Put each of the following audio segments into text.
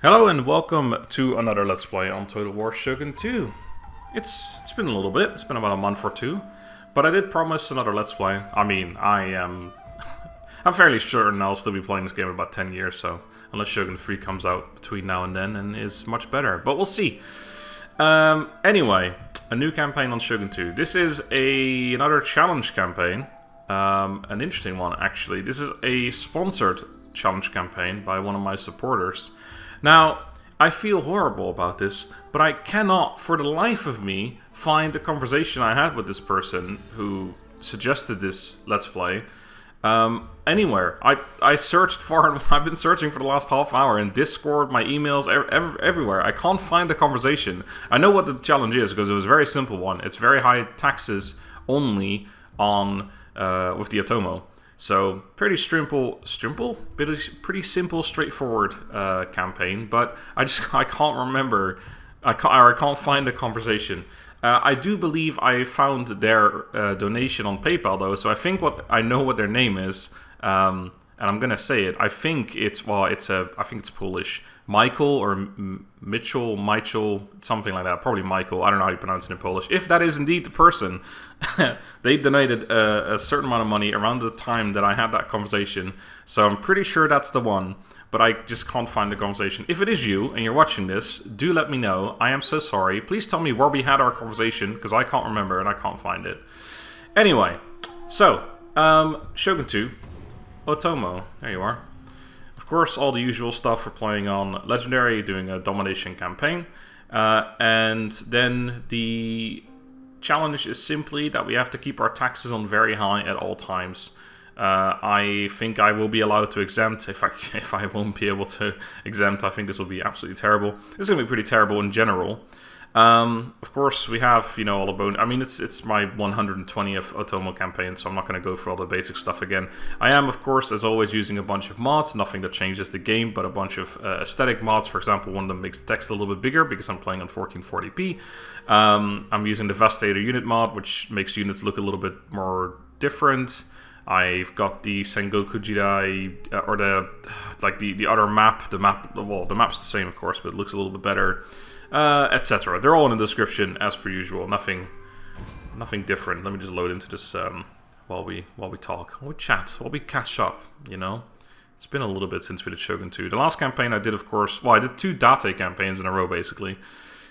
Hello and welcome to another Let's Play on Total War Shogun 2. It's been a little bit, it's been about a month or two, but I did promise another Let's Play. I mean, I'm fairly certain I'll still be playing this game in about 10 years, so unless Shogun 3 comes out between now and then and is much better, but we'll see. Anyway, a new campaign on Shogun 2. This is another challenge campaign, an interesting one actually. This is a sponsored challenge campaign by one of my supporters. Now, I feel horrible about this, but I cannot, for the life of me, find the conversation I had with this person who suggested this Let's Play anywhere. I searched for it. I've been searching for the last half hour in Discord, my emails, everywhere. I can't find the conversation. I know what the challenge is because it was a very simple one. It's very high taxes only on with the Otomo. So, pretty simple, straightforward campaign, but I can't remember, I can't find the conversation. I do believe I found their donation on PayPal though, so I know what their name is, and I'm gonna say it. I think it's Polish. Michael or Michael, something like that. Probably Michael. I don't know how you pronounce it in Polish. If that is indeed the person, they donated a certain amount of money around the time that I had that conversation. So I'm pretty sure that's the one, but I just can't find the conversation. If it is you and you're watching this, do let me know. I am so sorry. Please tell me where we had our conversation, because I can't remember and I can't find it. Anyway, so, Shogun 2, Otomo, there you are. Of course, all the usual stuff for playing on Legendary, doing a Domination campaign. And then the challenge is simply that we have to keep our taxes on very high at all times. I think I will be allowed to exempt. If I won't be able to exempt, I think this will be absolutely terrible. This is going to be pretty terrible in general. Of course, we have, all the bonus. I mean, it's my 120th Otomo campaign, so I'm not going to go through all the basic stuff again. I am, of course, as always, using a bunch of mods. Nothing that changes the game, but a bunch of aesthetic mods. For example, one of them makes the text a little bit bigger because I'm playing on 1440p. I'm using the Devastator unit mod, which makes units look a little bit more different. I've got the Sengoku Jidai, or the other map. The map's the same, of course, but it looks a little bit better. Etc. They're all in the description as per usual. Nothing different. Let me just load into this while we talk, while we chat, while we catch up. It's been a little bit since we did Shogun 2. The last campaign I did, of course, I did 2 Date campaigns in a row basically.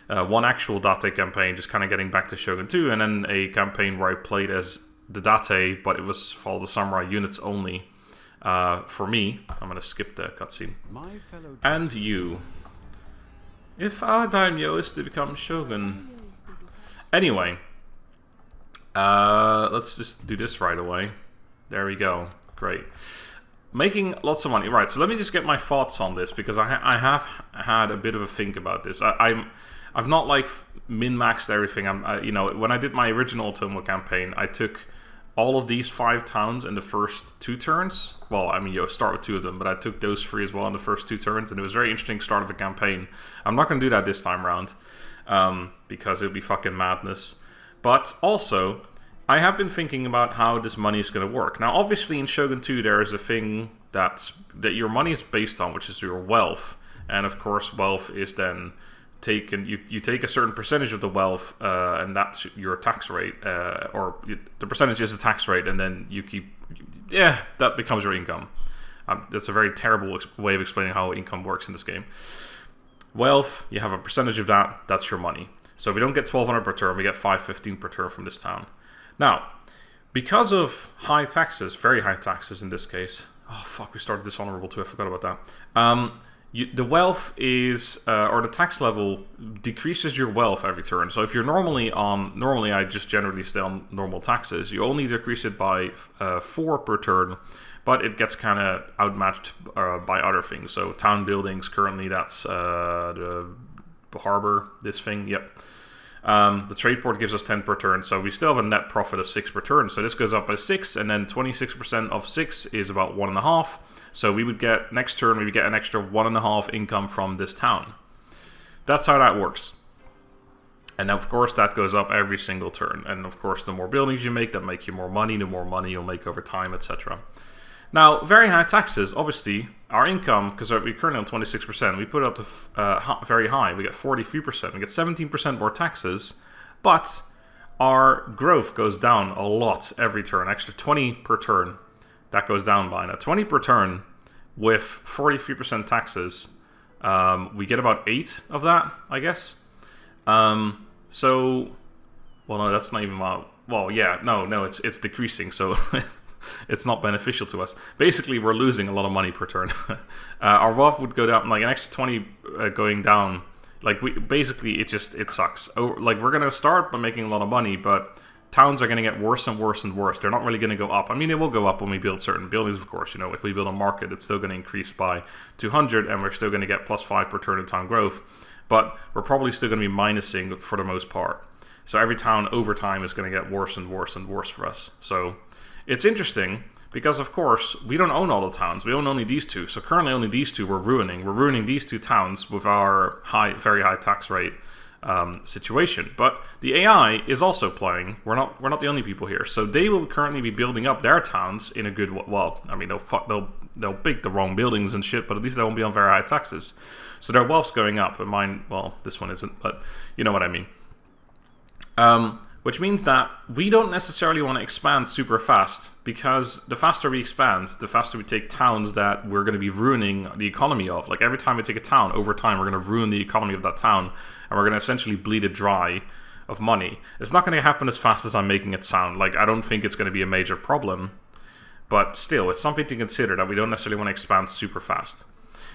One actual Date campaign, just kind of getting back to Shogun 2, and then a campaign where I played as the Date, but it was for the samurai units only. For me, I'm gonna skip the cutscene. And you. If our Daimyo is to become Shogun. Anyway. Let's just do this right away. There we go. Great. Making lots of money. Right, so let me just get my thoughts on this, because I have had a bit of a think about this. I've not min-maxed everything. When I did my original Otomo campaign, I took all of these 5 towns in the first 2 turns. Well, I mean, you start with 2 of them, but I took those 3 as well in the first 2 turns, and it was a very interesting start of a campaign. I'm not going to do that this time around, because it would be fucking madness. But also, I have been thinking about how this money is going to work. Now, obviously, in Shogun 2, there is a thing that your money is based on, which is your wealth. And, of course, wealth is then taken. You take a certain percentage of the wealth, and that's your tax rate, the percentage is the tax rate, and then you keep, that becomes your income. That's a very terrible way of explaining how income works in this game. Wealth, you have a percentage of that, that's your money. So we don't get 1,200 per turn, we get 515 per turn from this town. Now, because of high taxes, very high taxes in this case, oh fuck, we started dishonorable too, I forgot about that. The wealth is, or the tax level decreases your wealth every turn. So if you're normally I just generally stay on normal taxes. You only decrease it by 4 per turn, but it gets kind of outmatched by other things. So town buildings, currently that's the harbor, this thing, yep. The trade port gives us 10 per turn, so we still have a net profit of 6 per turn. So this goes up by 6, and then 26% of 6 is about 1.5. So we would get, next turn, we would get an extra 1.5 income from this town. That's how that works. And of course, that goes up every single turn. And of course, the more buildings you make, that make you more money. The more money you'll make over time, etc. Now, very high taxes, obviously, our income, because we're currently on 26%, we put it up to very high. We get 43%, we get 17% more taxes, but our growth goes down a lot every turn, extra 20 per turn. That goes down by now. 20 per turn with 43% taxes. We get about 8 of that, I guess. So, well, no, that's not even well, yeah, no, it's decreasing, so it's not beneficial to us. Basically, we're losing a lot of money per turn. Our wealth would go down, like an extra 20 going down. Like, it sucks. Like, we're gonna start by making a lot of money, but towns are gonna get worse and worse and worse. They're not really gonna go up. I mean, they will go up when we build certain buildings, of course. You know, if we build a market, it's still gonna increase by 200, and we're still gonna get +5 per turn in town growth. But we're probably still gonna be minusing for the most part. So every town over time is gonna get worse and worse and worse for us. So it's interesting because, of course, we don't own all the towns. We own only these two. So currently only these two we're ruining. We're ruining these two towns with our very high tax rate situation. But the AI is also playing. We're not the only people here. So they will currently be building up their towns in a good... Well, I mean, they'll pick the wrong buildings and shit, but at least they won't be on very high taxes. So their wealth's going up. And mine, well, this one isn't, but you know what I mean. Which means that we don't necessarily want to expand super fast, because the faster we expand, the faster we take towns that we're going to be ruining the economy of. Like, every time we take a town, over time, we're going to ruin the economy of that town, and we're going to essentially bleed it dry of money. It's not going to happen as fast as I'm making it sound. Like, I don't think it's going to be a major problem, but still, it's something to consider that we don't necessarily want to expand super fast.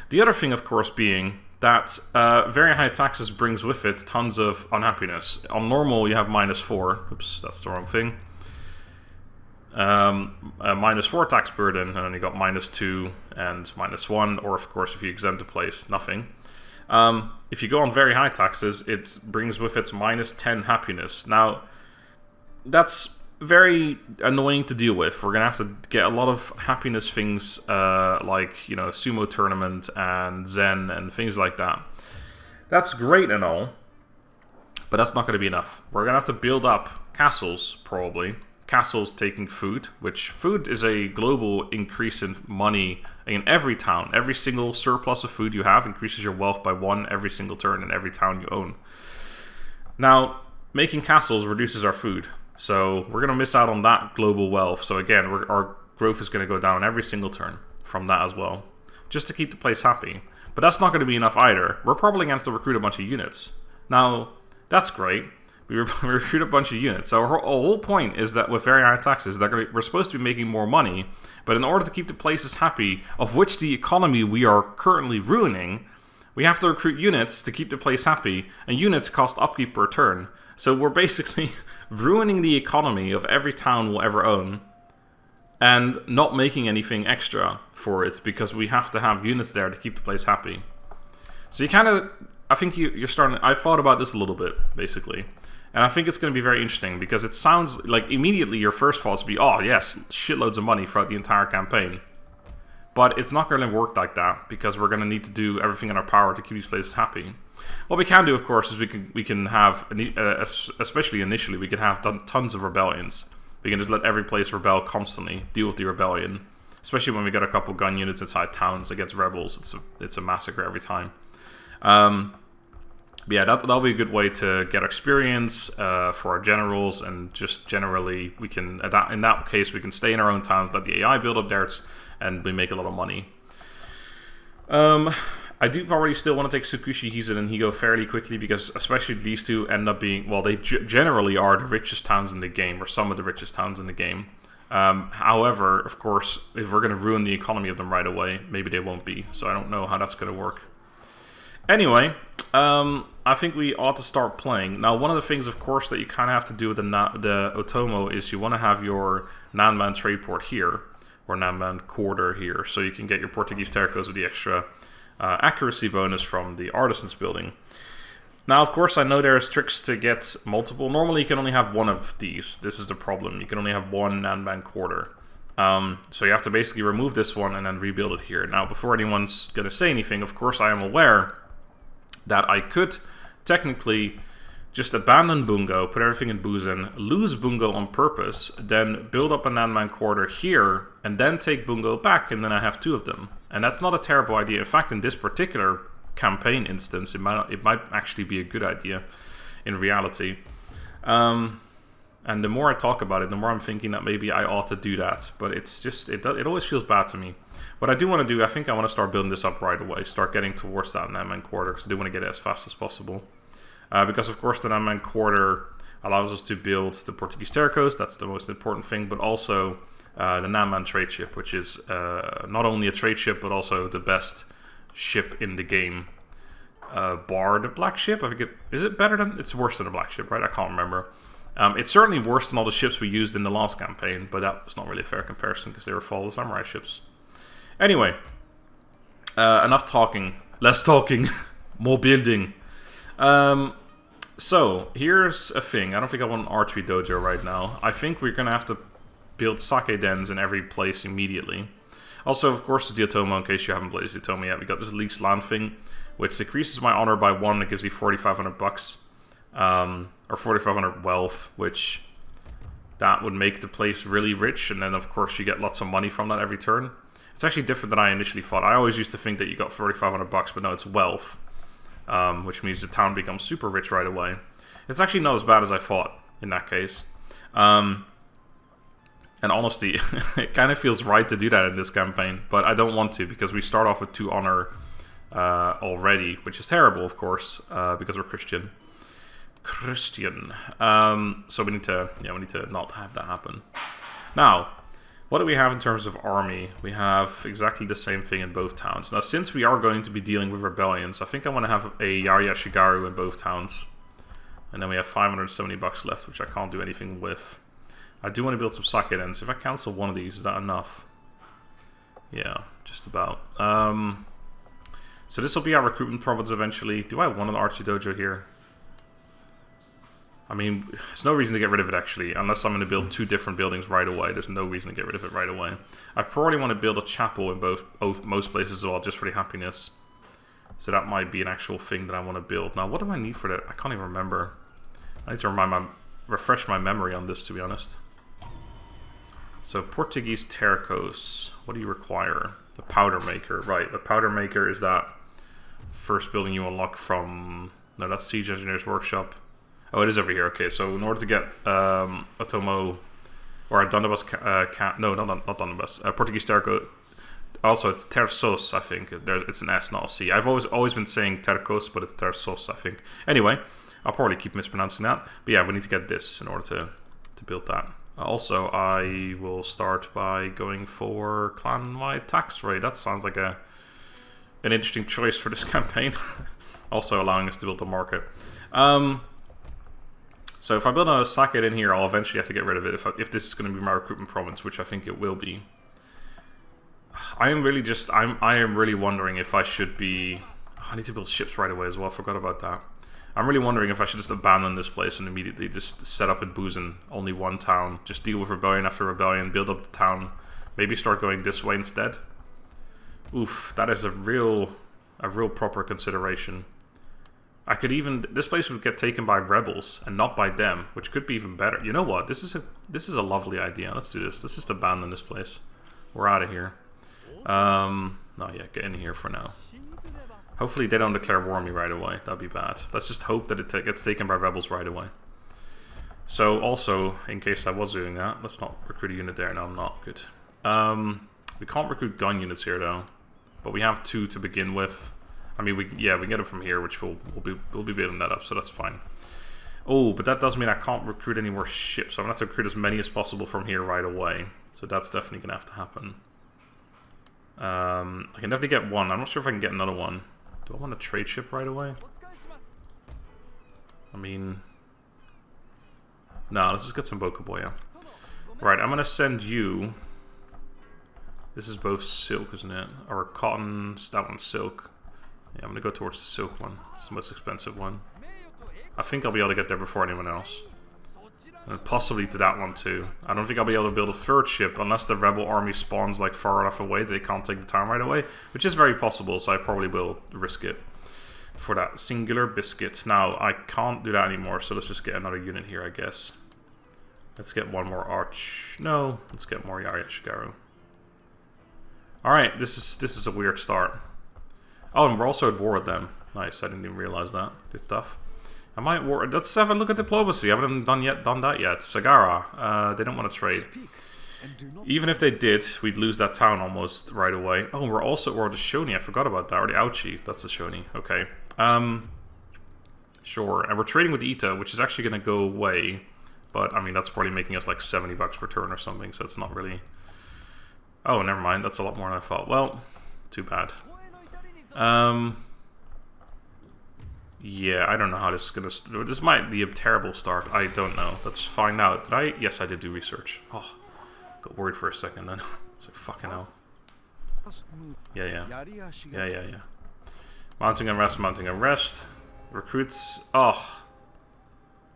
The other thing, of course, being that very high taxes brings with it tons of unhappiness. On normal, you have -4. Oops, that's the wrong thing. -4 tax burden, and then you got -2 and -1, or of course, if you exempt a place, nothing. If you go on very high taxes, it brings with it -10 happiness. Now, that's very annoying to deal with. We're gonna have to get a lot of happiness things, like, you know, sumo tournament and zen and things like that. That's great and all, but that's not gonna be enough. We're gonna have to build up castles, probably. Castles taking food, which food is a global increase in money in every town. Every single surplus of food you have increases your wealth by 1 every single turn in every town you own. Now, making castles reduces our food. So we're going to miss out on that global wealth. So again, our growth is going to go down every single turn from that as well, just to keep the place happy. But that's not going to be enough either. We're probably going to have to recruit a bunch of units. Now, that's great. We recruit a bunch of units. So our whole point is that with very high taxes, we're supposed to be making more money. But in order to keep the places happy, of which the economy we are currently ruining, we have to recruit units to keep the place happy. And units cost upkeep per turn. So we're basically ruining the economy of every town we'll ever own and not making anything extra for it, because we have to have units there to keep the place happy. So you kind of, I think you're starting, I thought about this a little bit, basically. And I think it's going to be very interesting, because it sounds like immediately your first thoughts would be, oh yes, shitloads of money throughout the entire campaign. But it's not going to work like that, because we're going to need to do everything in our power to keep these places happy. What we can do, of course, is we can have, especially initially, we can have tons of rebellions. We can just let every place rebel constantly, deal with the rebellion. Especially when we get a couple gun units inside towns against rebels. It's a massacre every time. Yeah, that'll be a good way to get experience for our generals, and just generally, we can, in that case, we can stay in our own towns, let the AI build up theirs, and we make a lot of money. I do probably still want to take Tsukushi, Hizen, and Higo fairly quickly, because especially these two end up being, well, they generally are the richest towns in the game, or some of the richest towns in the game. However, of course, if we're going to ruin the economy of them right away, maybe they won't be, so I don't know how that's going to work. Anyway, I think we ought to start playing. Now, one of the things, of course, that you kind of have to do with the Otomo is you want to have your Nanban trade port here, or Nanban quarter here, so you can get your Portuguese terracos with the extra accuracy bonus from the artisans building. Now, of course, I know there's tricks to get multiple. Normally, you can only have one of these. This is the problem. You can only have one Nanban quarter. So you have to basically remove this one and then rebuild it here. Now, before anyone's going to say anything, of course, I am aware that I could technically just abandon Bungo, put everything in Buzen, lose Bungo on purpose, then build up a Nanman quarter here, and then take Bungo back, and then I have 2 of them. And that's not a terrible idea. In fact, in this particular campaign instance, it might actually be a good idea in reality. And the more I talk about it, the more I'm thinking that maybe I ought to do that. But it's just, it always feels bad to me. What I do want to do, I think I want to start building this up right away. Start getting towards that Nanman quarter, because I do want to get it as fast as possible. Because of course the Nanman quarter allows us to build the Portuguese Terror Coast, that's the most important thing, but also the Nanman trade ship, which is not only a trade ship, but also the best ship in the game. Bar the black ship, I think is it better than, it's worse than the black ship, right? I can't remember. It's certainly worse than all the ships we used in the last campaign, but that was not really a fair comparison, because they were Fall of the Samurai ships. Anyway, enough talking, less talking, more building. So, here's a thing. I don't think I want an archery dojo right now. I think we're going to have to build sake dens in every place immediately. Also, of course, the Otomo, in case you haven't played the Otomo yet. We got this leased land thing, which decreases my honor by 1. It gives you 4,500 bucks. Or 4,500 wealth, which that would make the place really rich. And then, of course, you get lots of money from that every turn. It's actually different than I initially thought. I always used to think that you got 4,500 bucks, but no, it's wealth. Which means the town becomes super rich right away. It's actually not as bad as I thought in that case. And honestly, it kind of feels right to do that in this campaign, but I don't want to, because we start off with 2 honor already, which is terrible, of course, because we're Christian. So we need to not have that happen. Now, what do we have in terms of army? We have exactly the same thing in both towns. Now, since we are going to be dealing with rebellions, I think I want to have a Yaya Shigaru in both towns. And then we have 570 bucks left, which I can't do anything with. I do want to build some sake dens. If I cancel one of these, is that enough? Yeah, just about. So this will be our recruitment province eventually. Do I want an archery dojo here? I mean, there's no reason to get rid of it, actually. Unless I'm going to build 2 different buildings right away. There's no reason to get rid of it right away. I probably want to build a chapel in most places as well, just for the happiness. So that might be an actual thing that I want to build. Now, what do I need for that? I can't even remember. I need to refresh my memory on this, to be honest. So, Portuguese Terracos. What do you require? The powder maker. Right, the powder maker is that first building you unlock from... No, that's Siege Engineer's Workshop. Oh, it is over here. Okay, so in order to get Otomo or a Donabas, no, not Donabas, Portuguese Terco. Also, it's Tersos, I think. It's an S, not a C. I've always been saying Tercos, but it's Tersos, I think. Anyway, I'll probably keep mispronouncing that. But yeah, we need to get this in order to build that. Also, I will start by going for clan-wide tax rate. That sounds like an interesting choice for this campaign. Also allowing us to build the market. So if I build a sake in here, I'll eventually have to get rid of it if this is going to be my recruitment province, which I think it will be. I am really wondering if I should be... Oh, I need to build ships right away as well. I forgot about that. I'm really wondering if I should just abandon this place and immediately just set up in Buzen, only 1 town. Just deal with rebellion after rebellion, build up the town. Maybe start going this way instead. Oof, that is a real proper consideration. I could even... This place would get taken by rebels and not by them, which could be even better. You know what? This is a lovely idea. Let's do this. Let's just abandon this place. We're out of here. No, yeah, get in here for now. Hopefully they don't declare war on me right away. That'd be bad. Let's just hope that it gets taken by rebels right away. So, also, in case I was doing that, let's not recruit a unit there. No, I'm not. Good. We can't recruit gun units here, though. But we have 2 to begin with. I mean, we can get it from here, which we'll be building that up, so that's fine. Oh, but that does mean I can't recruit any more ships. So I'm going to have to recruit as many as possible from here right away. So that's definitely going to have to happen. I can definitely get 1. I'm not sure if I can get another one. Do I want a trade ship right away? I mean... No, let's just get some Bokuboya. Right, I'm going to send you... This is both silk, isn't it? Or cotton, that one's silk. Yeah, I'm going to go towards the silk one. It's the most expensive one. I think I'll be able to get there before anyone else. And possibly to that one too. I don't think I'll be able to build a 3rd ship unless the rebel army spawns like far enough away that they can't take the town right away. Which is very possible, so I probably will risk it. for that singular biscuit. Now, I can't do that anymore, so let's just get another unit here, I guess. Let's get one more arch. No, let's get more Yaya Shigaru. Alright, this is a weird start. Oh, and we're also at war with them. Nice, I didn't even realize that. Good stuff. I might war. Let's have a look at diplomacy. I haven't done that yet. Sagara, they don't want to trade. Even if they did, we'd lose that town almost right away. Oh, we're also at war with the Shoni. I forgot about that. Or the Auchi. That's the Shoni. Okay. Sure. And we're trading with Ito, which is actually going to go away. But, I mean, that's probably making us like 70 bucks per turn or something. So it's not really... Oh, never mind. That's a lot more than I thought. Well, too bad. Yeah, I don't know how this is going to... This might be a terrible start. I don't know. Let's find out. Did I? Yes, I did do research. Oh, got worried for a second then. It's like, fucking hell. Yeah. Mounting unrest. Recruits. Oh,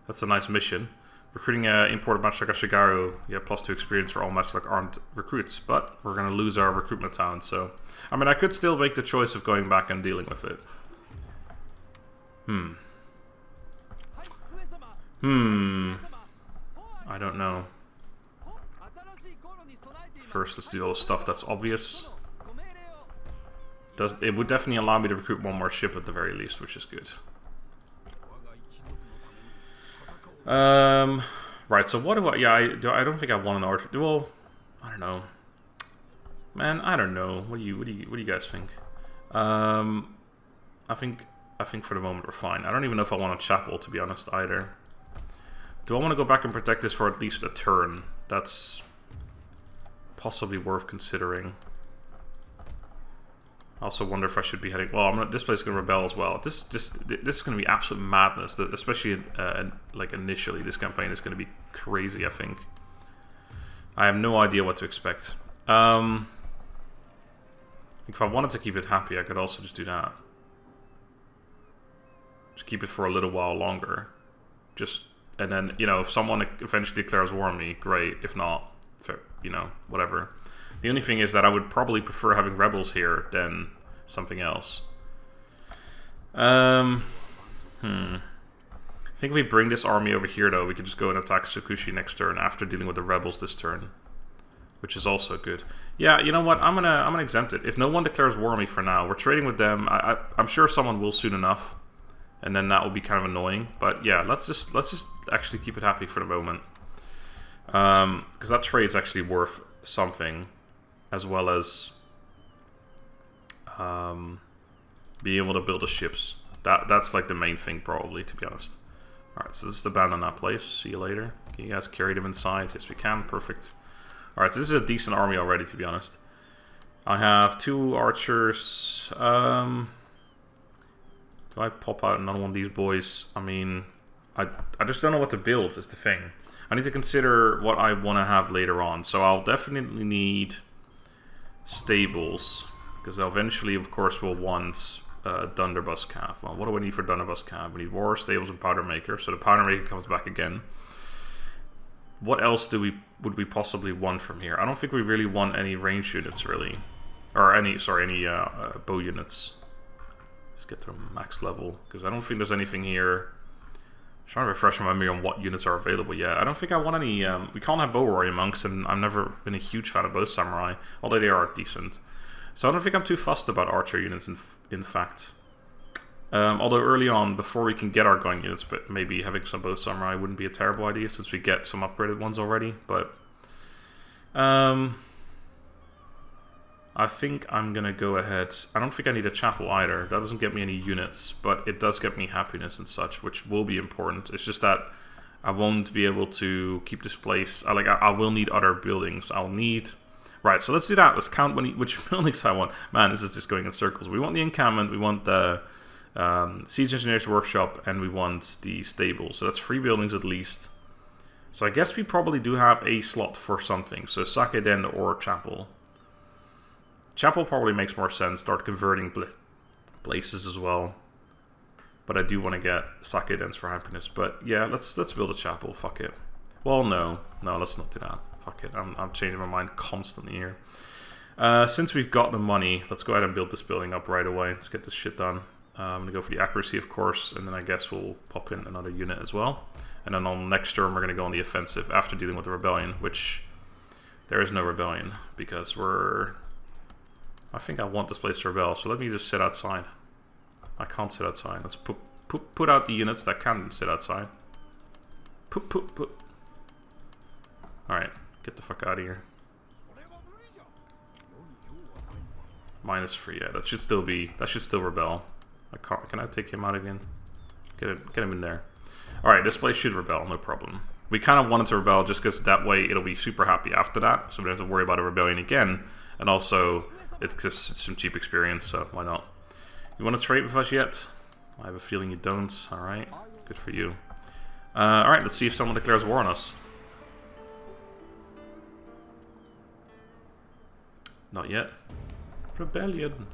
that's a nice mission. Recruiting imported Matchlike Shigaru. Yeah, +2 experience for all Matchlike armed recruits. But we're going to lose our recruitment talent, so... I mean, I could still make the choice of going back and dealing with it. I don't know. First, let's do all the stuff that's obvious. It would definitely allow me to recruit one more ship at the very least, which is good. Right, so what do I... Yeah, I don't think I want an archer. Well, I don't know. Man, I don't know. What do you guys think? I think for the moment we're fine. I don't even know if I want a chapel, to be honest, either. Do I want to go back and protect this for at least a turn? That's possibly worth considering. I also wonder if I should be heading... Well, this place is going to rebel as well. This is going to be absolute madness. Especially, like, initially, this campaign is going to be crazy, I think. I have no idea what to expect. If I wanted to keep it happy, I could also just do that. Just keep it for a little while longer. And then, you know, if someone eventually declares war on me, great. If not, you know, whatever. The only thing is that I would probably prefer having rebels here than something else. I think if we bring this army over here, though, we could just go and attack Tsukushi next turn after dealing with the rebels this turn. Which is also good. Yeah, you know what? I'm gonna exempt it. If no one declares war on me for now, we're trading with them. I'm sure someone will soon enough. And then that will be kind of annoying. But yeah, let's just actually keep it happy for the moment. Because that trade is actually worth something. As well as being able to build the ships. That's like the main thing probably, to be honest. Alright, so let's abandon that place. See you later. Can you guys carry them inside? Yes, we can. Perfect. Alright, so this is a decent army already, to be honest. I have 2 archers. Do I pop out another one of these boys? I mean, I just don't know what to build, is the thing. I need to consider what I want to have later on. So I'll definitely need stables. Because eventually, of course, we'll want Dunderbuss Cav. Well, what do we need for Dunderbuss Cav? We need War, Stables, and Powder Maker. So the Powder Maker comes back again. What else would we possibly want from here? I don't think we really want any range units, really. Or any bow units. Let's get to max level, because I don't think there's anything here. I'm trying to refresh my memory on what units are available yet. I don't think I want any... we can't have bow warrior monks, and I've never been a huge fan of bow samurai, although they are decent. So I don't think I'm too fussed about archer units, in fact. Although early on, before we can get our gun units, but maybe having some bow samurai wouldn't be a terrible idea, since we get some upgraded ones already, but... I think I'm gonna go ahead. I don't think I need a chapel either. That doesn't get me any units, but it does get me happiness and such, which will be important. It's just that I won't be able to keep this place. I will need other buildings. I'll need... Right, so let's do that. Let's count which buildings I want. Man, this is just going in circles. We want the encampment, we want the siege engineer's workshop, and we want the stable. So that's 3 buildings at least. So I guess we probably do have a slot for something. So Sake Den or chapel. Chapel probably makes more sense. Start converting places as well. But I do want to get Sake Dens for happiness. But yeah, let's build a chapel. Fuck it. Well, no, let's not do that. Fuck it. I'm changing my mind constantly here. Since we've got the money, let's go ahead and build this building up right away. Let's get this shit done. I'm going to go for the accuracy, of course, and then I guess we'll pop in another unit as well. And then on the next turn, we're going to go on the offensive after dealing with the rebellion, which there is no rebellion because we're... I think I want this place to rebel, so let me just sit outside. I can't sit outside. Let's put out the units that can sit outside. Put. Alright, get the fuck out of here. -3, yeah, that should still rebel. Can I take him out again? Get him in there. Alright, this place should rebel, no problem. We kind of wanted to rebel just because that way it'll be super happy after that, so we don't have to worry about a rebellion again. And also, it's just some cheap experience, so why not? You want to trade with us yet? I have a feeling you don't. Alright, good for you. Alright, let's see if someone declares war on us. Not yet. Rebellion.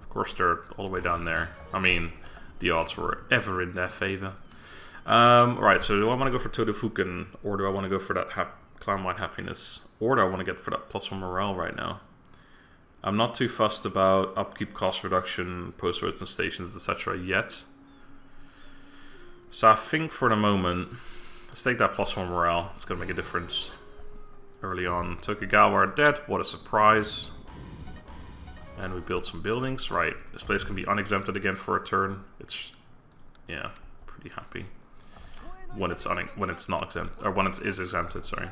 Of course, they're all the way down there. I mean, the odds were ever in their favor. Right, so do I want to go for Todofuken, or do I want to go for that clan-wide happiness, or do I want to get for that +1 morale right now? I'm not too fussed about upkeep cost reduction, post roads and stations, etc. yet. So I think for the moment, let's take that +1 morale. It's going to make a difference early on. Tokugawa are dead. What a surprise. And we build some buildings. Right, this place can be unexempted again for a turn. It's, yeah, pretty happy. When it's not exempt, or when it is exempted, sorry.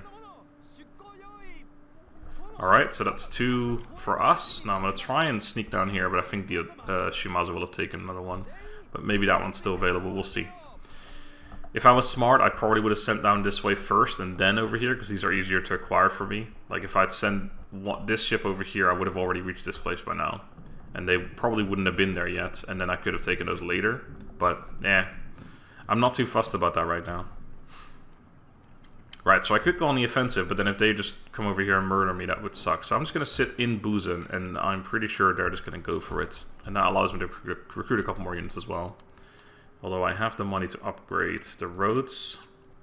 Alright, so that's 2 for us. Now I'm going to try and sneak down here, but I think the Shimazu will have taken another one. But maybe that one's still available, we'll see. If I was smart, I probably would have sent down this way first and then over here, because these are easier to acquire for me. Like if I'd sent this ship over here, I would have already reached this place by now. And they probably wouldn't have been there yet, and then I could have taken those later. But, I'm not too fussed about that right now. Right, so I could go on the offensive, but then if they just come over here and murder me, that would suck. So I'm just going to sit in Busan, and I'm pretty sure they're just going to go for it. And that allows me to recruit a couple more units as well. Although I have the money to upgrade the roads.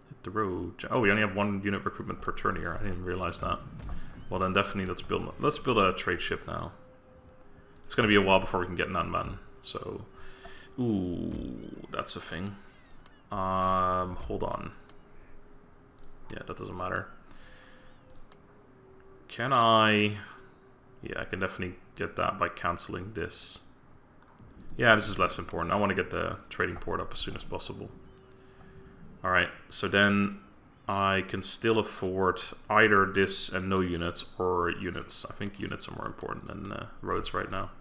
Hit the road. Oh, we only have 1 unit recruitment per turn here. I didn't realize that. Well then definitely let's build a trade ship now. It's going to be a while before we can get Nanman. So, ooh, that's a thing. Hold on. Yeah, that doesn't matter. Can I... Yeah, I can definitely get that by cancelling this. Yeah, this is less important. I want to get the trading port up as soon as possible. Alright, so then I can still afford either this and no units or units. I think units are more important than roads right now.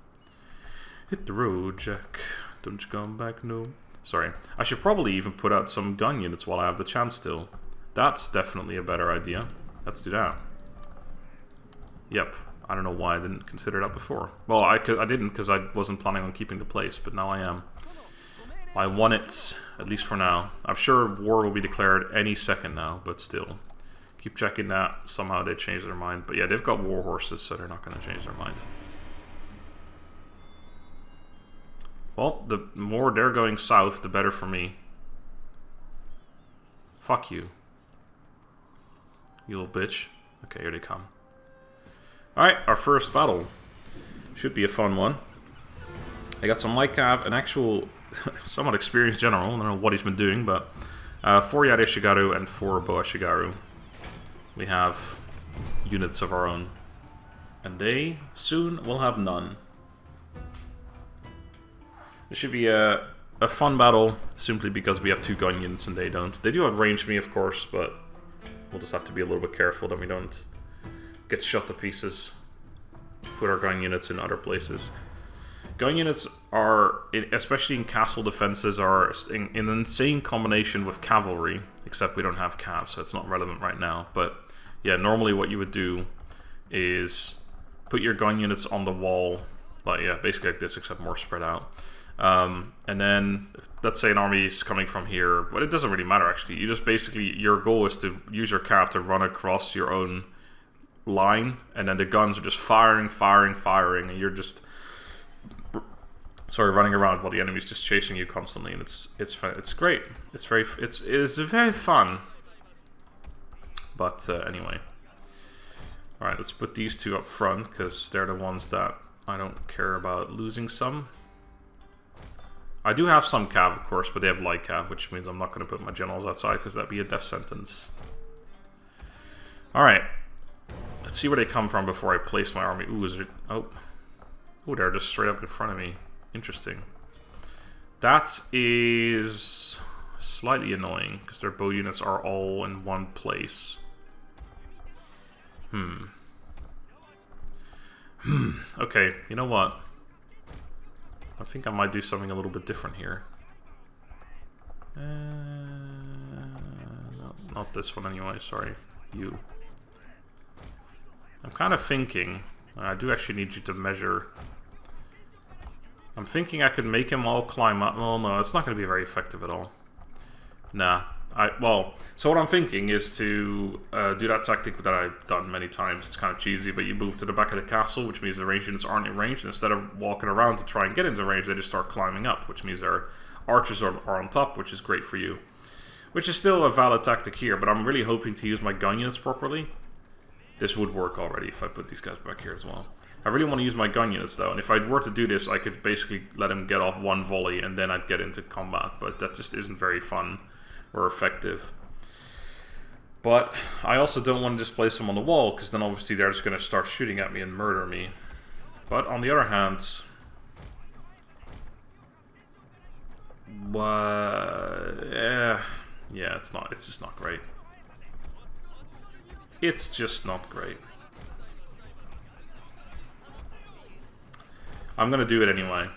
Hit the road, Jack. Don't you come back, no. Sorry. I should probably even put out some gun units while I have the chance still. That's definitely a better idea. Let's do that. Yep. I don't know why I didn't consider that before. Well, I didn't because I wasn't planning on keeping the place, but now I am. I want it, at least for now. I'm sure war will be declared any second now, but still. Keep checking that. Somehow they change their mind. But yeah, they've got war horses, so they're not going to change their mind. Well, the more they're going south, the better for me. Fuck you. You little bitch. Okay, here they come. Alright, our first battle. Should be a fun one. I got some light cav, an actual, somewhat experienced general. I don't know what he's been doing, but 4 Yade Shigaru and 4 Boa Shigaru. We have units of our own. And they soon will have none. It should be a fun battle, simply because we have 2 gun units and they don't. They do outrange me, of course, but we'll just have to be a little bit careful that we don't get shot to pieces. Put our gun units in other places. Gun units are, especially in castle defenses, are an insane combination with cavalry, except we don't have cav, so it's not relevant right now. But yeah, normally what you would do is put your gun units on the wall, like, yeah, basically like this, except more spread out. And then, let's say an army is coming from here, but it doesn't really matter actually. You just basically, your goal is to use your cav to run across your own line, and then the guns are just firing, and you're just, running around while the enemy's just chasing you constantly, and it's great. It's very fun. But anyway, all right, let's put these 2 up front because they're the ones that I don't care about losing some. I do have some cav, of course, but they have light cav, which means I'm not going to put my generals outside because that'd be a death sentence. Alright. Let's see where they come from before I place my army. Ooh, is it... Oh. Ooh, they're just straight up in front of me. Interesting. That is slightly annoying, because their bow units are all in one place. Okay, you know what? I think I might do something a little bit different here. No, not this one anyway, sorry. You. I'm kind of thinking... I do actually need you to measure... I'm thinking I could make him all climb up. Well, no, it's not going to be very effective at all. Nah. Well, so what I'm thinking is to do that tactic that I've done many times. It's kind of cheesy, but you move to the back of the castle, which means the ranged units aren't in range. And instead of walking around to try and get into range, they just start climbing up, which means their archers are on top, which is great for you. Which is still a valid tactic here, but I'm really hoping to use my gun units properly. This would work already if I put these guys back here as well. I really want to use my gun units though, and if I were to do this, I could basically let him get off one volley and then I'd get into combat, but that just isn't very fun or effective. But I also don't want to just place them on the wall, because then obviously they're just going to start shooting at me and murder me. But on the other hand... yeah, it's just not great. It's just not great. I'm going to do it anyway.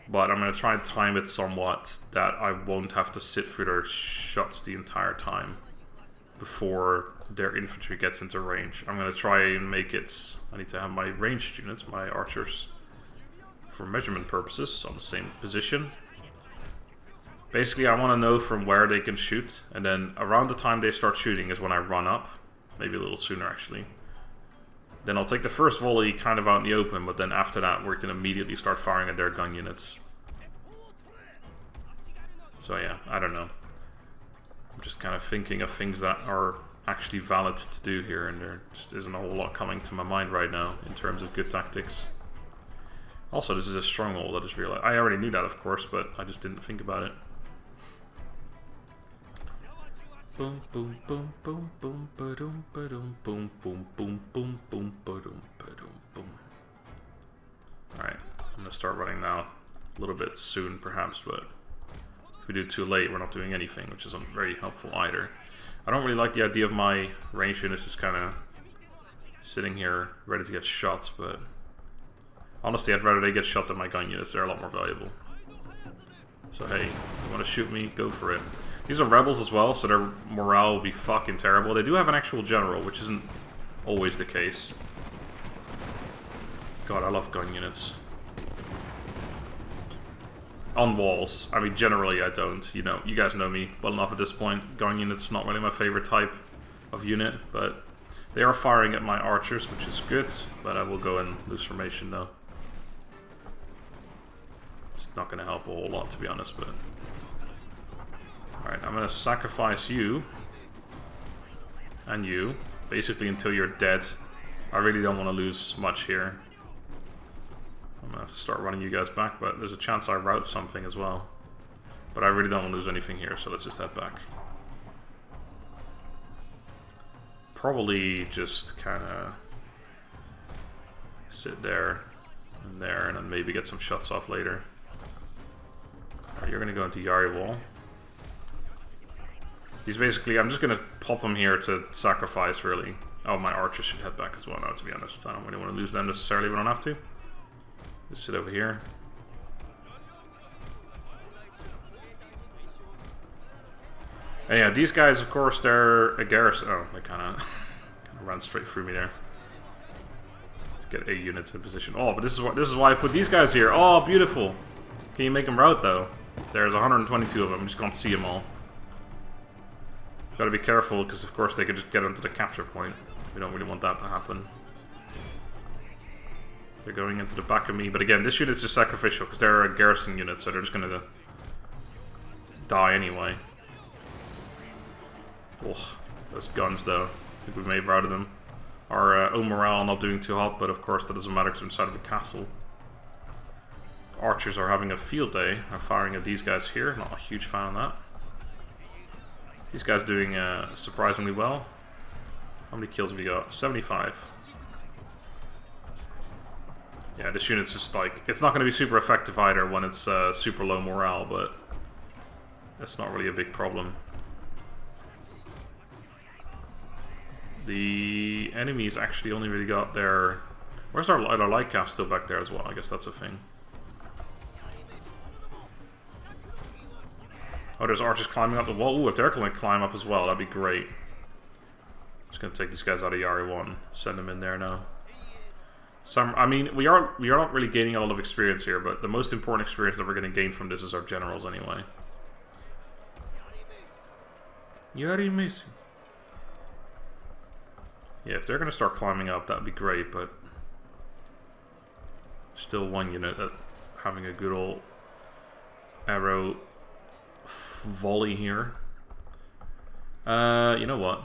But I'm going to try and time it somewhat that I won't have to sit through their shots the entire time before their infantry gets into range. I'm going to try and make it... I need to have my ranged units, my archers, for measurement purposes on the same position. Basically, I want to know from where they can shoot, and then around the time they start shooting is when I run up. Maybe a little sooner, actually. Then I'll take the first volley kind of out in the open, but then after that we can immediately start firing at their gun units. So yeah, I don't know. I'm just kind of thinking of things that are actually valid to do here, and there just isn't a whole lot coming to my mind right now in terms of good tactics. Also, this is a stronghold, I just realized. I already knew that, of course, but I just didn't think about it. Boom boom boom boom boom ba-dum ba-dum boom boom boom boom boom ba-dum ba-dum boom. Alright, I'm gonna start running now. A little bit soon perhaps, but if we do it too late we're not doing anything, which isn't very helpful either. I don't really like the idea of my range units just kinda sitting here ready to get shot, but honestly I'd rather they get shot than my gun units. They're a lot more valuable. So hey, you wanna shoot me? Go for it. These are rebels as well, so their morale will be fucking terrible. They do have an actual general, which isn't always the case. God, I love gun units. On walls. I mean, generally I don't. You know, you guys know me well enough at this point. Gun units not really my favorite type of unit, but they are firing at my archers, which is good. But I will go in loose formation though. It's not going to help a whole lot, to be honest, but... Alright, I'm going to sacrifice you. And you. Basically until you're dead. I really don't want to lose much here. I'm going to have to start running you guys back, but there's a chance I route something as well. But I really don't want to lose anything here, so let's just head back. Probably just kind of sit there, and then maybe get some shots off later. Alright, you're going to go into Yari Wall. He's basically, I'm just going to pop him here to sacrifice, really. Oh, my archers should head back as well now, to be honest. I don't really want to lose them necessarily, but I don't have to. Just sit over here. And yeah, these guys, of course, they're a garrison. Oh, they kind of ran straight through me there. Let's get A units in position. Oh, but this is why I put these guys here. Oh, beautiful. Can you make them route, though? There's 122 of them. I just can't see them all. Gotta be careful, because of course they could just get onto the capture point. We don't really want that to happen. They're going into the back of me, but again, this unit's just sacrificial, because they're a garrison unit, so they're just gonna die anyway. Oh, those guns though. I think we may have routed them. Our own morale not doing too hot, but of course that doesn't matter because we're inside of a castle. Archers are having a field day. Are firing at these guys here. Not a huge fan of that. These guys doing surprisingly well. How many kills have we got? 75. Yeah, this unit's just like... It's not going to be super effective either when it's super low morale, but... That's not really a big problem. The enemies actually only really got their... Where's our light cap still back there as well? I guess that's a thing. Oh, there's archers climbing up the wall. Ooh, if they're going to climb up as well, that'd be great. Just going to take these guys out of Yari 1. Send them in there now. I mean, we are not really gaining a lot of experience here, but the most important experience that we're going to gain from this is our generals anyway. Yari missing. Yeah, if they're going to start climbing up, that'd be great, but... Still one unit having a good old arrow volley here. You know what?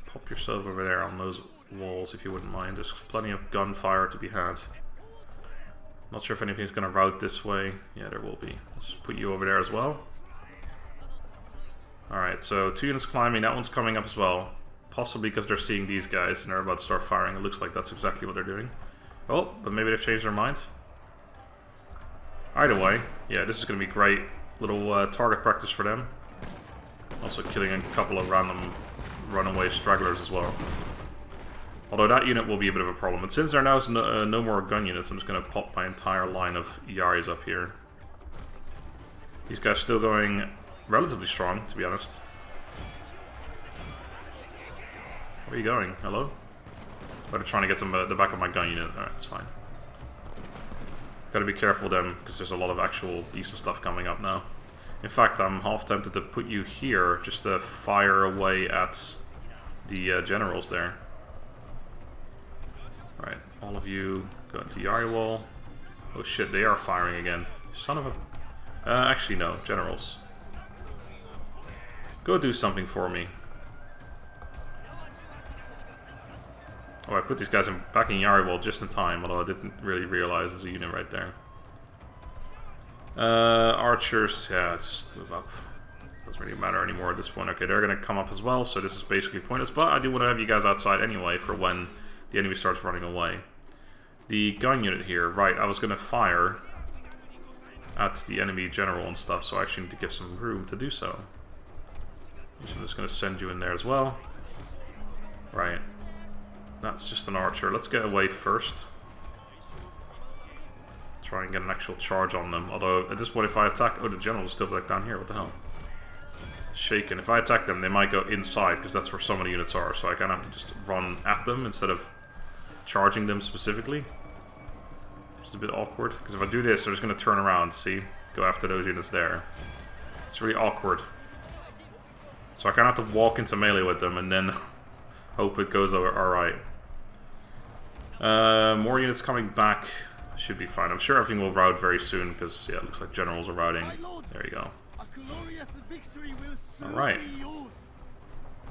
Pop yourself over there on those walls if you wouldn't mind. There's plenty of gunfire to be had. Not sure if anything's going to route this way. Yeah, there will be. Let's put you over there as well. Alright, so 2 units climbing. That one's coming up as well. Possibly because they're seeing these guys and they're about to start firing. It looks like that's exactly what they're doing. Oh, but maybe they've changed their mind. Either way, yeah, this is going to be great. Little target practice for them. Also killing a couple of random runaway stragglers as well. Although that unit will be a bit of a problem. But since there now is no more gun units, I'm just going to pop my entire line of Yaris up here. These guys still going relatively strong, to be honest. Where are you going? Hello? But I'm trying to get to the back of my gun unit. Alright, it's fine. Gotta be careful then, because there's a lot of actual decent stuff coming up now. In fact, I'm half tempted to put you here, just to fire away at the generals there. Alright, all of you go into Yari wall. Oh shit, they are firing again. Son of a... actually no, generals. Go do something for me. Oh, I put these guys back in Yari wall just in time, although I didn't really realize there's a unit right there. Archers, yeah, just move up. Doesn't really matter anymore at this point. Okay, they're going to come up as well, so this is basically pointless. But I do want to have you guys outside anyway for when the enemy starts running away. The gun unit here, right, I was going to fire at the enemy general and stuff, so I actually need to give some room to do so. So I'm just going to send you in there as well. Right. That's just an archer. Let's get away first. Try and get an actual charge on them. Although, at this point, if I attack... Oh, the general is still back down here. What the hell? Shaken. If I attack them, they might go inside, because that's where some of the units are. So I kind of have to just run at them instead of charging them specifically. Which is a bit awkward. Because if I do this, they're just going to turn around, see? Go after those units there. It's really awkward. So I kind of have to walk into melee with them and then hope it goes over alright. More units coming back. Should be fine. I'm sure everything will route very soon because, yeah, it looks like generals are routing. There you go. Alright.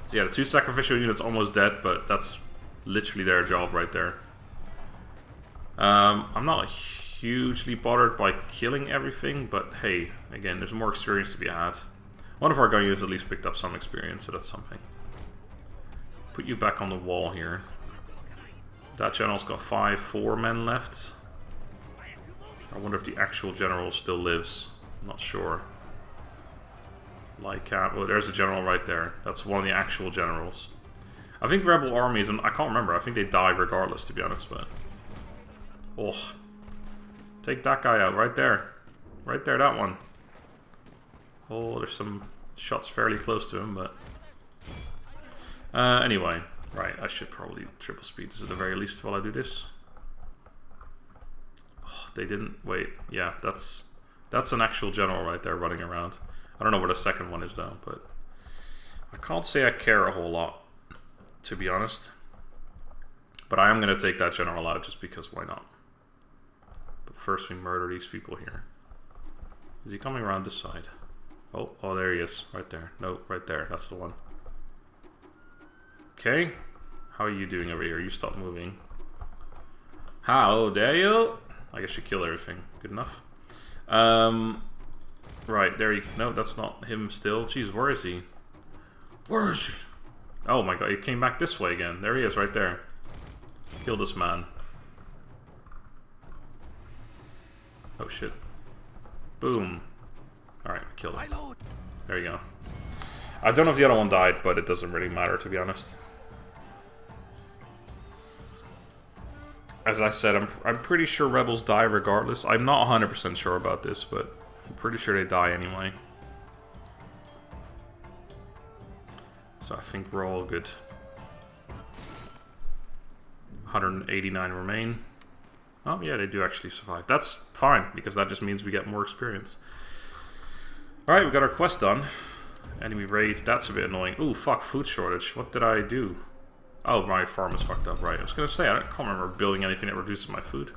So yeah, the 2 sacrificial units almost dead, but that's literally their job right there. I'm not hugely bothered by killing everything, but hey, again, there's more experience to be had. One of our gun units at least picked up some experience, so that's something. Put you back on the wall here. That general's got 4 men left. I wonder if the actual general still lives. I'm not sure. Lycat. Oh, there's a general right there. That's one of the actual generals. I think rebel armies, and I can't remember, I think they die regardless, to be honest, but... Oh. Take that guy out, right there. Right there, that one. Oh, there's some shots fairly close to him, but... anyway. Right, I should probably triple speed this at the very least while I do this. Oh, they didn't... Wait, yeah, that's an actual general right there running around. I don't know where the second one is though, but... I can't say I care a whole lot, to be honest. But I am going to take that general out just because why not? But first we murder these people here. Is he coming around this side? Oh, there he is. Right there. No, right there. That's the one. Okay. How are you doing over here? You stop moving. How dare you? I guess you kill everything. Good enough. Right, there he... No, that's not him still. Jeez, where is he? Where is he? Oh my god, he came back this way again. There he is, right there. Kill this man. Oh shit. Boom. Alright, kill him. There you go. I don't know if the other one died, but it doesn't really matter, to be honest. As I said, I'm pretty sure rebels die regardless. I'm not 100% sure about this, but I'm pretty sure they die anyway. So I think we're all good. 189 remain. Oh yeah, they do actually survive. That's fine, because that just means we get more experience. Alright, we got our quest done. Enemy raid, that's a bit annoying. Ooh, fuck, food shortage. What did I do? Oh, my farm is fucked up, right. I was gonna say, I can't remember building anything that reduces my food.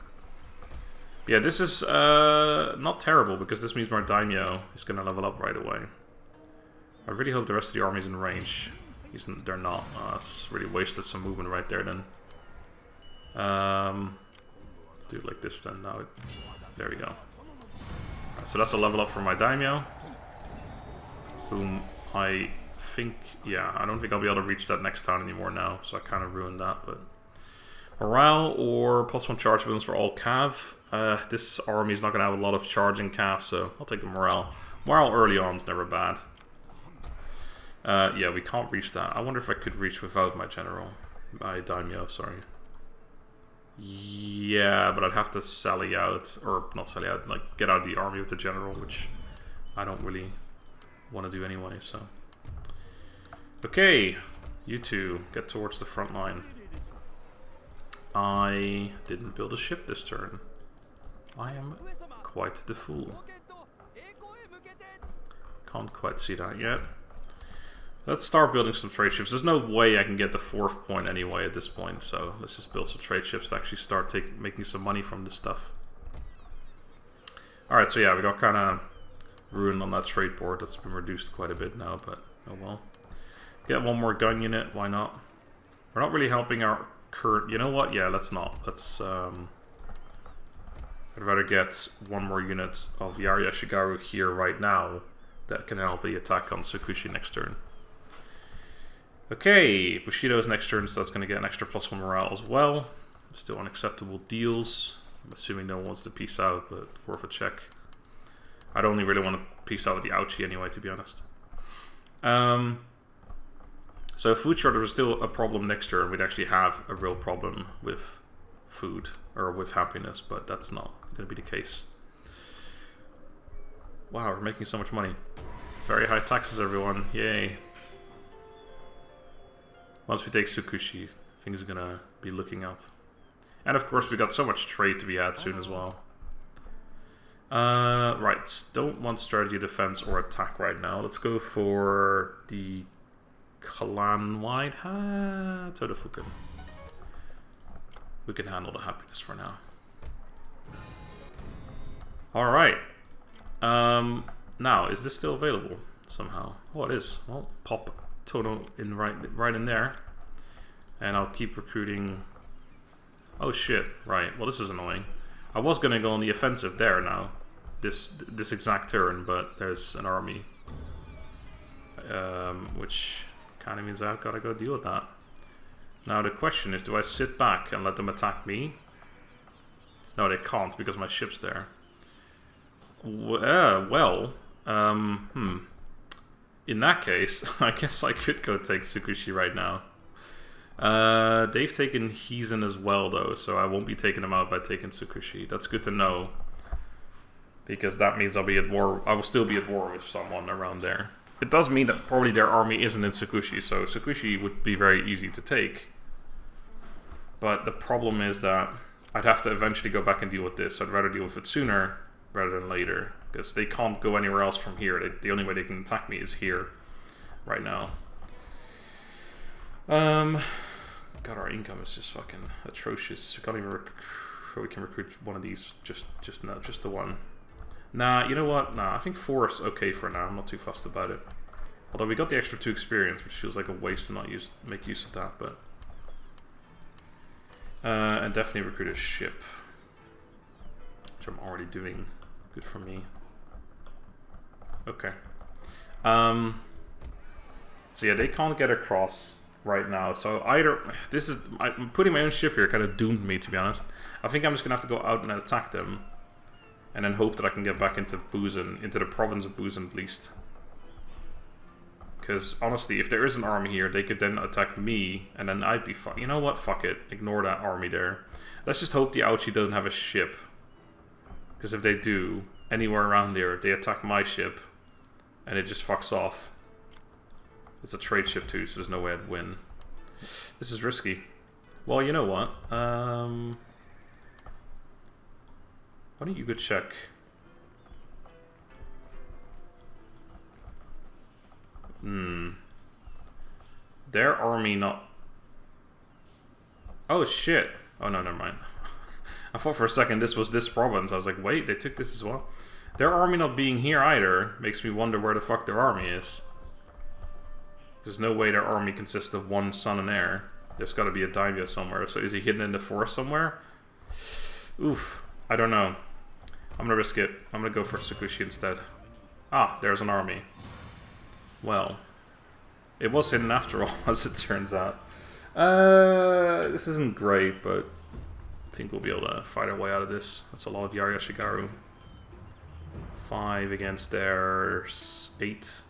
Yeah, this is not terrible, because this means my Daimyo is gonna level up right away. I really hope the rest of the army's in range. They're not. That's really wasted some movement right there then. Let's do it like this then. Now there we go. Right, so that's a level up for my Daimyo. Whom I think, yeah, I don't think I'll be able to reach that next town anymore now, so I kind of ruined that, but... Morale or +1 charge bonus for all cav. This army is not going to have a lot of charging cav, so I'll take the morale. Morale early on is never bad. Yeah, we can't reach that. I wonder if I could reach without my general. My Daimyo, sorry. Yeah, but I'd have to sally out, or not sally out, like get out of the army with the general, which I don't really want to do anyway, so. Okay, you two, get towards the front line. I didn't build a ship this turn. I am quite the fool. Can't quite see that yet. Let's start building some trade ships. There's no way I can get the 4th point anyway at this point, so let's just build some trade ships to actually start making some money from this stuff. Alright, so yeah, we got kind of ruined on that trade board. That's been reduced quite a bit now, but oh well. Get one more gun unit, why not? We're not really helping our current... You know what? Yeah, let's not. Let's... I'd rather get one more unit of Yari Shigaru here right now that can help the attack on Tsukushi next turn. Okay, Bushido's next turn, so that's going to get an extra +1 morale as well. Still unacceptable deals. I'm assuming no one wants to peace out, but worth a check. I'd only really want to peace out with the Ouchie anyway, to be honest. So if food shortage is still a problem next turn, we'd actually have a real problem with food, or with happiness, but that's not going to be the case. Wow, we're making so much money. Very high taxes, everyone. Yay. Once we take Tsukushi, things are going to be looking up. And of course, we got so much trade to be had soon as well. Right, don't want strategy, defense, or attack right now. Let's go for the clan-wide Todofuken. We can handle the happiness for now. Alright. Now, is this still available somehow? Oh, it is. Well, pop Tono in right in there. And I'll keep recruiting... Oh shit, right. Well, this is annoying. I was going to go on the offensive there now. This exact turn, but there's an army. Which kind of means I've got to go deal with that. Now the question is, do I sit back and let them attack me? No, they can't because my ship's there. In that case, I guess I could go take Tsukushi right now. They've taken Hizen as well, though, so I won't be taking them out by taking Tsukushi. That's good to know, because that means I'll be at war. I will still be at war with someone around there. It does mean that probably their army isn't in Tsukushi, so Tsukushi would be very easy to take. But the problem is that I'd have to eventually go back and deal with this. I'd rather deal with it sooner rather than later, because they can't go anywhere else from here. The only way they can attack me is here, right now. God, our income is just fucking atrocious. We can't even we can recruit one of these. Just the one. Nah, you know what? Nah, I think 4 is okay for now. I'm not too fussed about it. Although we got the extra 2 experience, which feels like a waste to not make use of that, but... and definitely recruit a ship. Which I'm already doing. Good for me. Okay. So yeah, they can't get across right now. So either I'm putting my own ship here, kind of doomed me, to be honest. I think I'm just gonna have to go out and attack them, and then hope that I can get back into Busan, into the province of Busan at least. Because honestly, if there is an army here, they could then attack me, and then I'd be fine. You know what? Fuck it. Ignore that army there. Let's just hope the Ouchi doesn't have a ship. Because if they do, anywhere around there, they attack my ship, and it just fucks off. It's a trade ship too, so there's no way I'd win. This is risky. Well, you know what? Why don't you go check? Their army not... Oh shit. Oh no, never mind. I thought for a second this was this province. I was like, wait, they took this as well? Their army not being here either makes me wonder where the fuck their army is. There's no way their army consists of one son and heir. There's got to be a daimyo somewhere. So is he hidden in the forest somewhere? Oof. I don't know. I'm gonna risk it. I'm gonna go for Tsukushi instead. Ah, there's an army. Well, it was hidden after all, as it turns out. This isn't great, but I think we'll be able to fight our way out of this. That's a lot of Yari Yashigaru. 5 against their 8.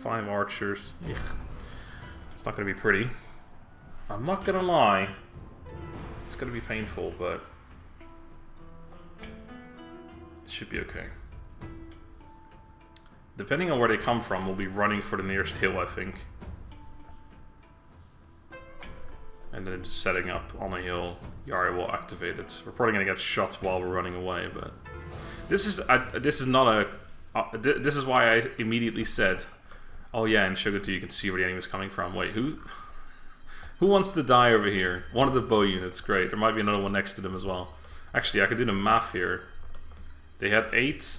5 archers. Ugh. It's not going to be pretty. I'm not going to lie. It's going to be painful, but it should be okay. Depending on where they come from, we'll be running for the nearest hill, I think. And then just setting up on a hill. Yari will activate it. We're probably going to get shot while we're running away, but... This is not a... this is why I immediately said... Oh yeah, in Shogun 2 you can see where the enemy was coming from. Wait, who wants to die over here? One of the bow units, great. There might be another one next to them as well. Actually, I could do the math here. They had 8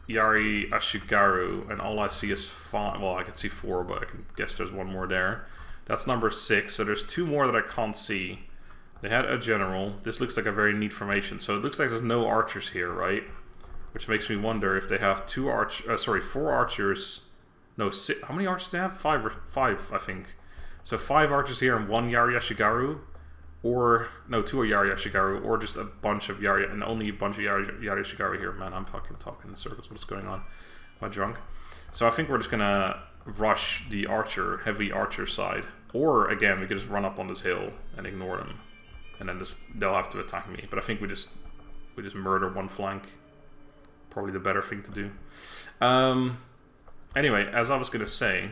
Yari Ashigaru, and all I see is 5. Well, I could see 4, but I can guess there's one more there. That's number 6, so there's 2 more that I can't see. They had a general. This looks like a very neat formation, so it looks like there's no archers here, right? Which makes me wonder if they have 4 archers. No, 6, how many archers do they have? 5, I think. So 5 archers here and 1 Yari Yashigaru, or no, 2 are Yari Yashigaru, or just a bunch of Yari, and only a bunch of Yari Yashigaru here. Man, I'm fucking talking in circles. What's going on? Am I drunk? So I think we're just gonna rush the heavy archer side, or again, we could just run up on this hill and ignore them, and then they'll have to attack me. But I think we just murder one flank. Probably the better thing to do. Anyway, as I was going to say,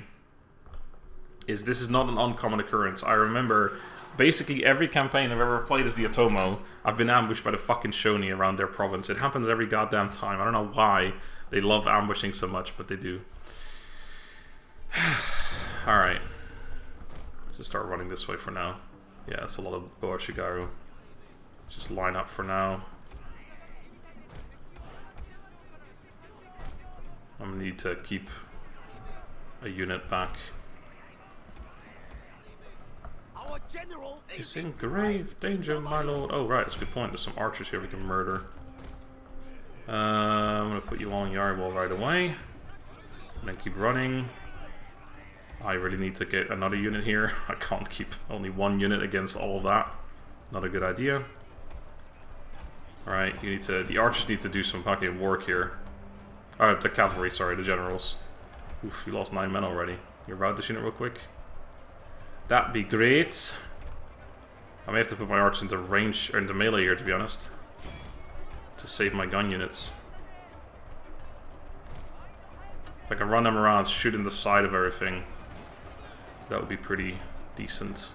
this is not an uncommon occurrence. I remember basically every campaign I've ever played as the Otomo, I've been ambushed by the fucking Shoni around their province. It happens every goddamn time. I don't know why they love ambushing so much, but they do. Alright. Let's just start running this way for now. Yeah, that's a lot of Boa Shigaru. Just line up for now. I'm gonna need to keep a unit back. Is in grave danger, my lord. Oh, right, that's a good point. There's some archers here we can murder. I'm gonna put you on Yari wall right away. And then keep running. I really need to get another unit here. I can't keep only 1 unit against all of that. Not a good idea. Alright, the archers need to do some fucking work here. The cavalry, sorry, the generals. Oof, you lost 9 men already. You route this unit real quick. That'd be great. I may have to put my archers into range, or into melee here, to be honest. To save my gun units. If I can run them around, shooting the side of everything, that would be pretty decent.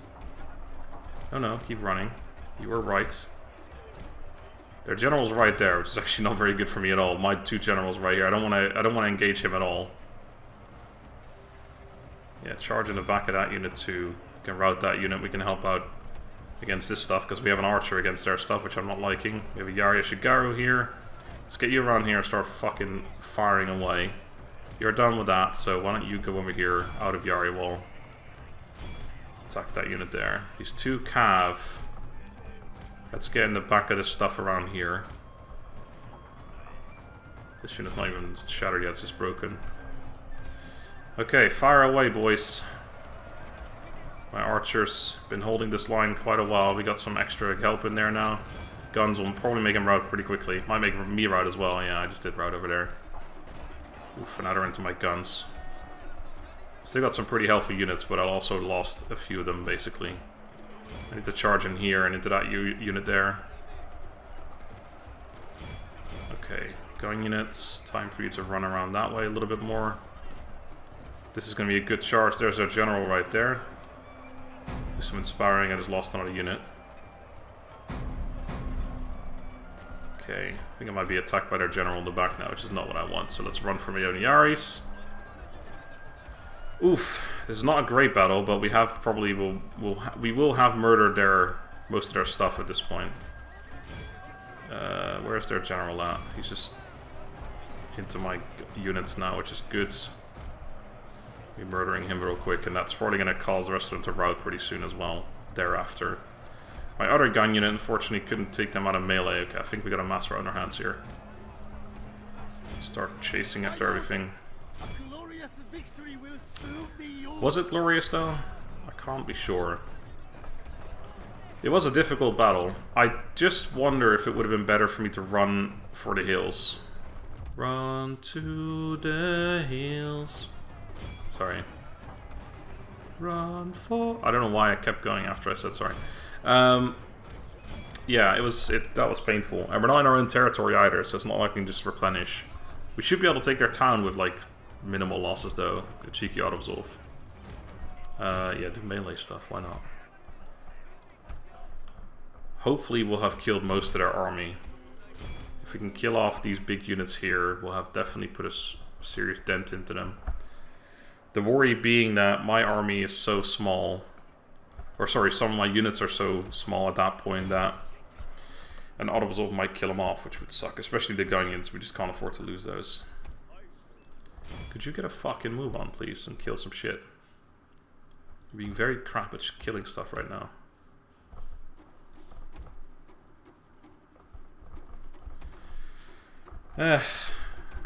Oh no, keep running. You were right. Their general's right there, which is actually not very good for me at all. My 2 generals right here. I don't want to engage him at all. Yeah, charge in the back of that unit too. We can route that unit. We can help out against this stuff because we have an archer against their stuff, which I'm not liking. We have a Yari Shigaru here. Let's get you around here and start fucking firing away. You're done with that, so why don't you go over here out of Yari wall. Attack that unit there. These 2 cav. Let's get in the back of this stuff around here. This unit's not even shattered yet, it's just broken. Okay, fire away, boys. My archers been holding this line quite a while. We got some extra help in there now. Guns will probably make him rout pretty quickly. Might make me rout as well. Yeah, I just did rout over there. Oof, and now they're into my guns. Still got some pretty healthy units, but I also lost a few of them, basically. I need to charge in here and into that unit there. Okay, gun units. Time for you to run around that way a little bit more. This is going to be a good charge. There's our general right there. Do some inspiring. I just lost another unit. Okay, I think I might be attacked by their general in the back now, which is not what I want. So let's run for Mayoniaris. Oof, this is not a great battle, but we have probably we will have murdered most of their stuff at this point. Where's their general at? He's just into my units now, which is good. Be murdering him real quick, and that's probably going to cause the rest of them to rout pretty soon as well. Thereafter, my other gun unit unfortunately couldn't take them out of melee. Okay, I think we got a mass rout on our hands here. Start chasing after everything. Was it glorious though? I can't be sure. It was a difficult battle. I just wonder if it would have been better for me to run for the hills. Run to the hills. Sorry. Run for... I don't know why I kept going after I said sorry. Yeah, that was painful. And we're not in our own territory either, so it's not like we can just replenish. We should be able to take their town with, like, minimal losses, though. The cheeky Autovzov. Yeah, do melee stuff, why not? Hopefully we'll have killed most of their army. If we can kill off these big units here, we'll have definitely put a serious dent into them. The worry being that my army is so small, or sorry, some of my units are so small at that point that an Autovzov might kill them off, which would suck, especially the gun units. We just can't afford to lose those. Could you get a fucking move on, please, and kill some shit? You're being very crap at killing stuff right now.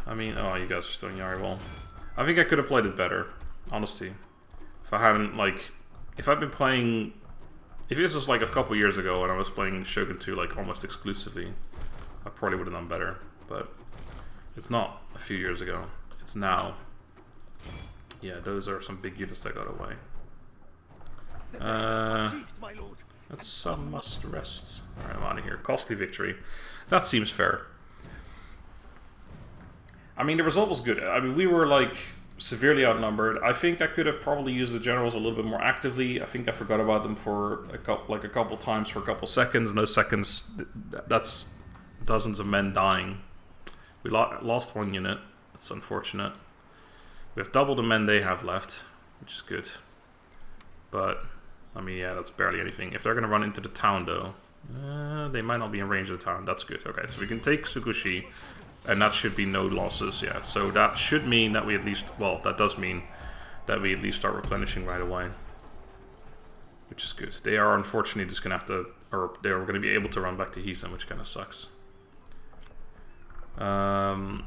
I mean, oh, you guys are still in Yari. Well, I think I could have played it better, honestly. If I hadn't, like, if I'd been playing, if this was like a couple years ago and I was playing Shogun 2 like almost exclusively, I probably would have done better. But it's not a few years ago. It's now. Yeah, those are some big units that got away. That's a must rest. Alright, I'm out of here. Costly victory. That seems fair. I mean, the result was good. I mean, we were, like, severely outnumbered. I think I could have probably used the generals a little bit more actively. I think I forgot about them for a couple times for a couple seconds. And those seconds, that's dozens of men dying. We lost one unit. That's unfortunate. We have double the men they have left, which is good. But, I mean, yeah, that's barely anything. If they're going to run into the town, though, they might not be in range of the town. That's good. Okay, so we can take Tsukushi. And that should be no losses, yeah. So that should mean that we at least, well, that does mean that we at least start replenishing right away. Which is good. They are unfortunately just going to have to, or they are going to be able to run back to Hisan, which kind of sucks. And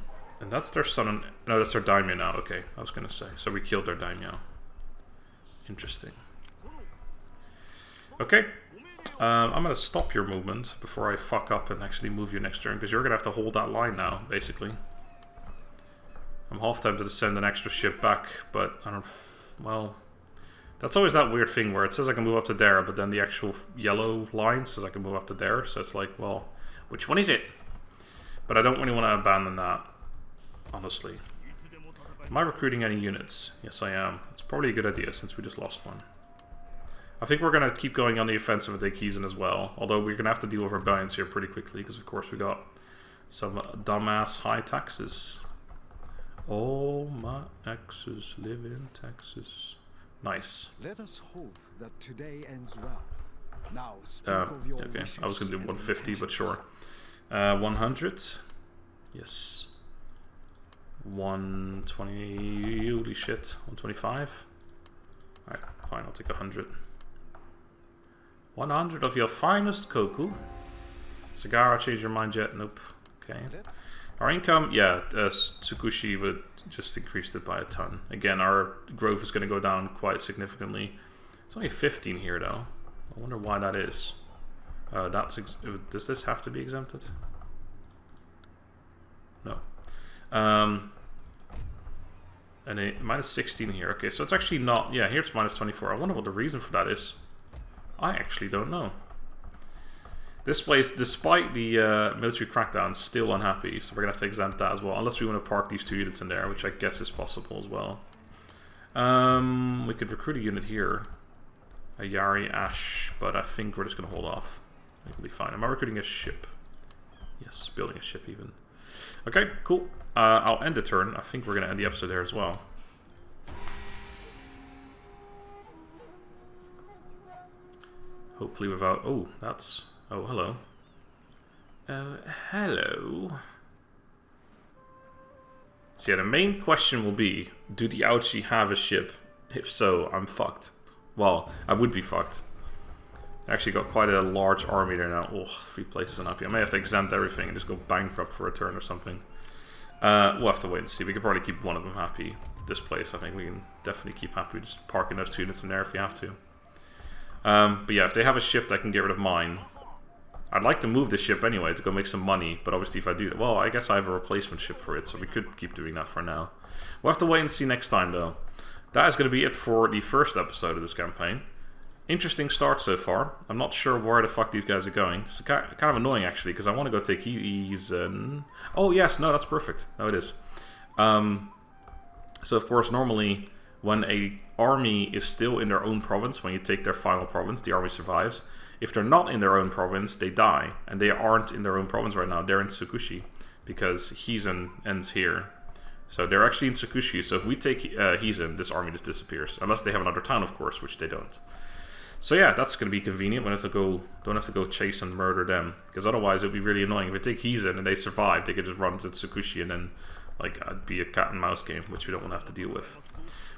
that's their son, no, that's their Daimyo now, okay, I was going to say. So we killed their Daimyo. Interesting. Okay. I'm going to stop your movement before I fuck up and actually move you next turn, because you're going to have to hold that line now, basically. I'm half tempted to send an extra ship back, but I don't... Well, that's always that weird thing where it says I can move up to there, but then the actual yellow line says I can move up to there, so it's like, well, which one is it? But I don't really want to abandon that, honestly. Am I recruiting any units? Yes, I am. It's probably a good idea since we just lost one. I think we're going to keep going on the offensive and take Hisan as well. Although we're going to have to deal with rebellions here pretty quickly. Because of course we got some dumbass high taxes. All my exes live in Texas. Nice. Let us hope that today ends well. Now speak of your okay, wishes. I was going to do 150, but sure. 100. Yes. 120. Holy shit. 125. Alright, fine. I'll take 100. 100 of your finest koku. Cigar, change your mind yet? Nope. Okay. Our income, yeah, Tsukushi would just increased it by a ton. Again, our growth is going to go down quite significantly. It's only 15 here, though. I wonder why that is. Does this have to be exempted? No. And a minus 16 here. Okay, so it's actually not... Yeah, here it's minus 24. I wonder what the reason for that is. I actually don't know. This place, despite the military crackdown, is still unhappy. So we're going to have to exempt that as well. Unless we want to park these 2 units in there, which I guess is possible as well. We could recruit a unit here. A Yari Ash, but I think we're just going to hold off. It'll be fine. Am I recruiting a ship? Yes, building a ship even. Okay, cool. I'll end the turn. I think we're going to end the episode there as well. Hopefully without... Oh, that's... Oh, hello. Hello. So yeah, the main question will be, do the Ouchi have a ship? If so, I'm fucked. Well, I would be fucked. I actually got quite a large army there now. Oh, 3 places unhappy. I may have to exempt everything and just go bankrupt for a turn or something. We'll have to wait and see. We could probably keep one of them happy. This place, I think we can definitely keep happy. Just parking those 2 units in there if we have to. But yeah, if they have a ship that can get rid of mine, I'd like to move the ship anyway to go make some money. But obviously if I do that, well, I guess I have a replacement ship for it, so we could keep doing that for now. We'll have to wait and see next time, though. That is going to be it for the first episode of this campaign. Interesting start so far. I'm not sure where the fuck these guys are going. It's kind of annoying, actually, because I want to go take Eisen. Oh, yes, no, that's perfect. No, it is. So, of course, normally when a army is still in their own province, when you take their final province, the army survives. If they're not in their own province, they die. And they aren't in their own province right now. They're in Tsukushi, because Heisen ends here. So they're actually in Tsukushi. So if we take Heisen, this army just disappears. Unless they have another town, of course, which they don't. So yeah, that's going to be convenient. We don't have to go chase and murder them. Because otherwise it would be really annoying. If we take Heisen and they survive, they could just run to Tsukushi and then it'd be a cat and mouse game, which we don't want to have to deal with.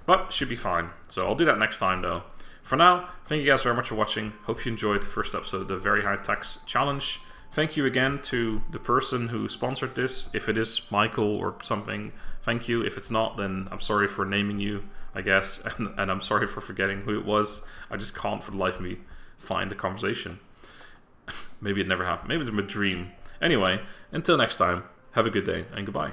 But should be fine. So I'll do that next time, though. For now, thank you guys very much for watching. Hope you enjoyed the first episode of the Very High Tax Challenge. Thank you again to the person who sponsored this. If it is Michael or something, thank you. If it's not, then I'm sorry for naming you, I guess. And I'm sorry for forgetting who it was. I just can't for the life of me find the conversation. Maybe it never happened. Maybe it's a dream. Anyway, until next time, have a good day and goodbye.